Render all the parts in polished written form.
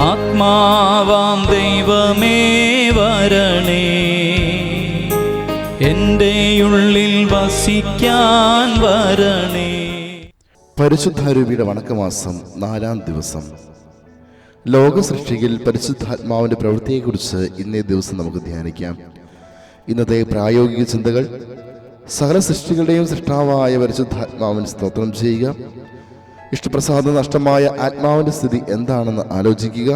ആത്മാവാം ദൈവമേ വരണേ, എൻ്റെ ഉള്ളിൽ വസിക്കാൻ വരണേ. പരിശുദ്ധാരൂപിയുടെ വണക്കമാസം 4-ാം ദിവസം. ലോക സൃഷ്ടിയിൽ പരിശുദ്ധാത്മാവിൻ്റെ പ്രവൃത്തിയെക്കുറിച്ച് ഇന്നേ ദിവസം നമുക്ക് ധ്യാനിക്കാം. ഇന്നത്തെ പ്രായോഗിക ചിന്തകൾ: സകല സൃഷ്ടികളുടെയും സൃഷ്ടാവായ പരിശുദ്ധാത്മാവിന് സ്തോത്രം ചെയ്യുക. ഇഷ്ടപ്രസാദം നഷ്ടമായ ആത്മാവിൻ്റെ സ്ഥിതി എന്താണെന്ന് ആലോചിക്കുക.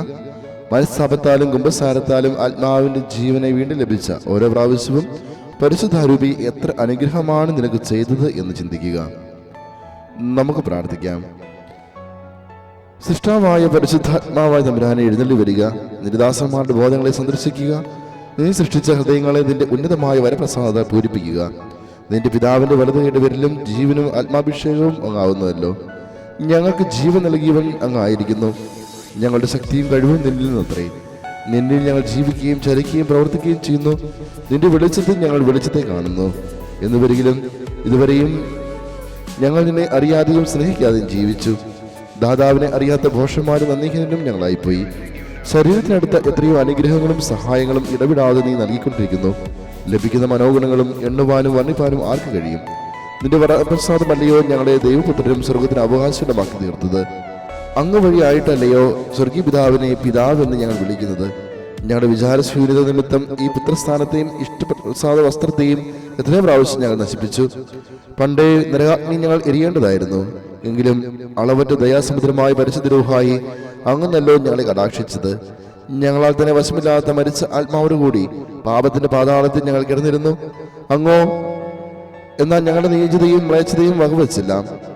മനസ്താപത്താലും കുമ്പസാരത്താലും ആത്മാവിൻ്റെ ജീവനെ വീണ്ടും ലഭിച്ച ഓരോ പ്രാവശ്യവും പരിശുദ്ധാരൂപി എത്ര അനുഗ്രഹമാണ് നിനക്ക് ചെയ്തത് എന്ന് ചിന്തിക്കുക. നമുക്ക് പ്രാർത്ഥിക്കാം. സൃഷ്ടാവായ പരിശുദ്ധാത്മാവായ തമ്പുരാനെ എഴുന്നള്ളി വരിക. നിരുദാസന്മാരുടെ ബോധങ്ങളെ സന്ദർശിക്കുക. നീ സൃഷ്ടിച്ച ഹൃദയങ്ങളെ നിന്റെ ഉന്നതമായ വരപ്രസാദ പൂരിപ്പിക്കുക. നിന്റെ പിതാവിന്റെ വലതുകൈയുടെ വിരലും ജീവനും ആത്മാഭിഷേകവും അങ്ങാവുന്നതല്ലോ. ഞങ്ങൾക്ക് ജീവൻ നൽകിയവൻ അങ്ങായിരിക്കുന്നു. ഞങ്ങളുടെ ശക്തിയും കഴിവും നിന്നിൽ നിന്നത്രേ. നിന്നിൽ ഞങ്ങൾ ജീവിക്കുകയും ചലിക്കുകയും പ്രവർത്തിക്കുകയും ചെയ്യുന്നു. നിന്റെ വെളിച്ചത്തിൽ ഞങ്ങൾ വെളിച്ചത്തെ കാണുന്നു. എന്നുവരികിലും ഇതുവരെയും ഞങ്ങൾ നിന്നെ അറിയാതെയും സ്നേഹിക്കാതെയും ജീവിച്ചു. ദാതാവിനെ അറിയാത്ത ഭോഷന്മാരും നന്ദിഹീനരും ഞങ്ങളായിപ്പോയി. ശരീരത്തിനടുത്ത എത്രയോ അനുഗ്രഹങ്ങളും സഹായങ്ങളും ഇടപെടാതെ നീ നൽകിക്കൊണ്ടിരിക്കുന്നു. ലഭിക്കുന്ന മനോഗുണങ്ങളും എണ്ണുവാനും വർണ്ണിപ്പാനും ആർക്ക് കഴിയും? നിന്റെ വരപ്രസാദമല്ലയോ ഞങ്ങളെ ദൈവപുത്രരും സ്വർഗത്തിന് അവകാശമാക്കി തീർത്തത്? അങ്ങ് വഴിയായിട്ടല്ലയോ സ്വർഗീയ പിതാവിനെ പിതാവെന്ന് ഞങ്ങൾ വിളിക്കുന്നത്? ഞങ്ങളുടെ വിചാരശൂന്യത നിമിത്തം ഈ പുത്രസ്ഥാനത്തെയും ഇഷ്ടപ്രസാദ വസ്ത്രത്തെയും എത്രയും പ്രാവശ്യം ഞങ്ങൾ നശിപ്പിച്ചു. പണ്ടേ നരകാഗ്നി ഞങ്ങൾ എരിയേണ്ടതായിരുന്നു. എങ്കിലും അളവറ്റ ദയാസമുദ്രമായ പരിശുദ്ധരൂഹായി അങ്ങനല്ലോ ഞങ്ങളെ കടാക്ഷിച്ചത്. ഞങ്ങളാൽ തന്നെ വശമില്ലാത്ത മരിച്ച ആത്മാവോടുകൂടി പാപത്തിന്റെ പാതാളത്തിൽ ഞങ്ങൾ കിടന്നിരുന്നു. അങ്ങോ എന്നാൽ ഞങ്ങളുടെ നീചതയും മ്ലേച്ഛതയും വകവച്ചില്ല.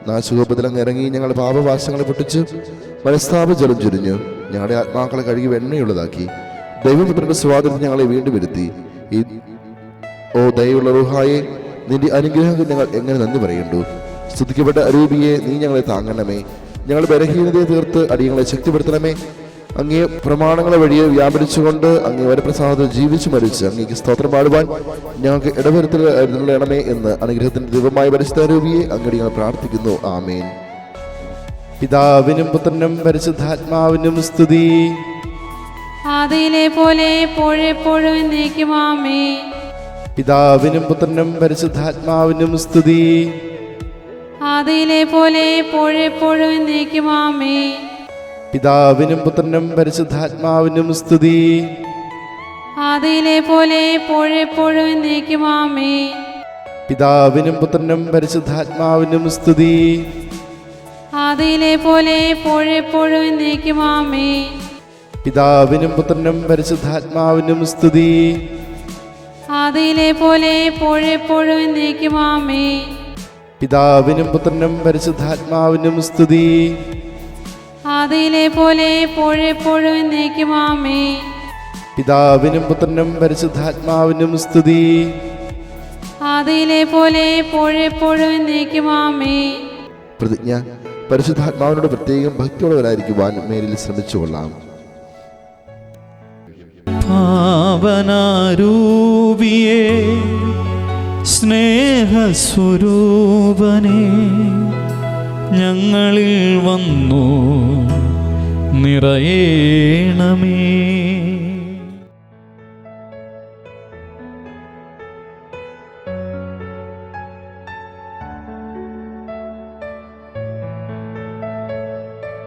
നാശകോപത്തിലങ്ങ് ഇറങ്ങി ഞങ്ങളുടെ പാപവാശങ്ങളെ പൊട്ടിച്ചു. മനസ്താപ ജലം ചുരിഞ്ഞു. ഞങ്ങളുടെ ആത്മാക്കളെ കഴുകി വെണ്ണയുള്ളതാക്കി. ദൈവപുത്രന്റെ സ്വാതന്ത്ര്യം ഞങ്ങളെ വീണ്ടും വരുത്തി. ഓ ദയയുള്ള റൂഹായെ, നിന്റെ അനുഗ്രഹങ്ങൾ ഞങ്ങൾ എങ്ങനെ നന്ദി പറയണ്ടു. സ്തുതിക്കപ്പെട്ട അരൂപിയെ, നീ ഞങ്ങളെ താങ്ങണമേ. ഞങ്ങളുടെ ബലഹീനതയെ തീർത്ത് അടിയങ്ങളെ ശക്തിപ്പെടുത്തണമേ. അങ്ങേ പ്രമാണങ്ങളെ വഴിയെ വ്യാപരിച്ചുകൊണ്ട് അങ്ങേ വരപ്രസാദത്തിൽ ജീവിച്ചു മരിച്ച് അങ്ങേക്ക് സ്തോത്രം പാടുവാൻ ഞങ്ങൾക്ക് ഇടവരുത്തണമേ എന്ന് അനുഗ്രഹത്തിന്റെ ദൈവമായ പരിശുദ്ധാരൂപിയെ അങ്ങോട്ട് ഞങ്ങൾ പ്രാർത്ഥിക്കുന്നു. ആമേൻ. പിതാവിനും പുത്രനും പരിശുദ്ധാത്മാവിനും സ്തുതി. ആദിയിലെ പോലെ എപ്പോഴെപ്പോഴും എന്നേക്കും ആമേൻ. പിതാവിനും പുത്രനും പരിശുദ്ധാത്മാവിനും സ്തുതി. ആദിയിലെ പോലെ എപ്പോഴെപ്പോഴും എന്നേക്കും ആമേൻ. പിതാവിനും പുത്രനും പരിശുദ്ധാത്മാവിനും സ്തുതി. ആദിയിലെ പോലെ എപ്പോഴെപ്പോഴും എന്നേക്കും ആമേൻ. പിതാവിനും പുത്രനും പരിശുദ്ധാത്മാവിനും സ്തുതി. ആദിയിലെ പോലെ എപ്പോഴെപ്പോഴും എന്നേക്കും ആമേൻ. പിതാവിനും പുത്രനും പരിശുദ്ധാത്മാവിനും സ്തുതി. ആദിയിലെ പോലെ എപ്പോഴെപ്പോഴും എന്നേക്കും ആമേൻ. പിതാവിനും പുത്രനും പരിശുദ്ധാത്മാവിനും സ്തുതി. ആദിയിലെ പോലെ എപ്പോഴെപ്പോഴും എന്നേക്കും ആമേൻ. പിതാവിനും പുത്രനും പരിശുദ്ധാത്മാവിനും സ്തുതി. ആദിയിലെ പോലെ എപ്പോഴെപ്പോഴും എന്നേക്കും ആമേൻ. പ്രതിജ്ഞ: പരിശുദ്ധാത്മാവിനോട് പ്രത്യേകം ഭക്തിയുള്ളവരായിരിക്കുവാൻ മേലിൽ ശ്രമിച്ചുകൊള്ളാം. പാവനാരൂപിയേ, സ്നേഹസ്വരൂപനേ, ഞങ്ങളിൽ വന്നു നിറയേണമേ.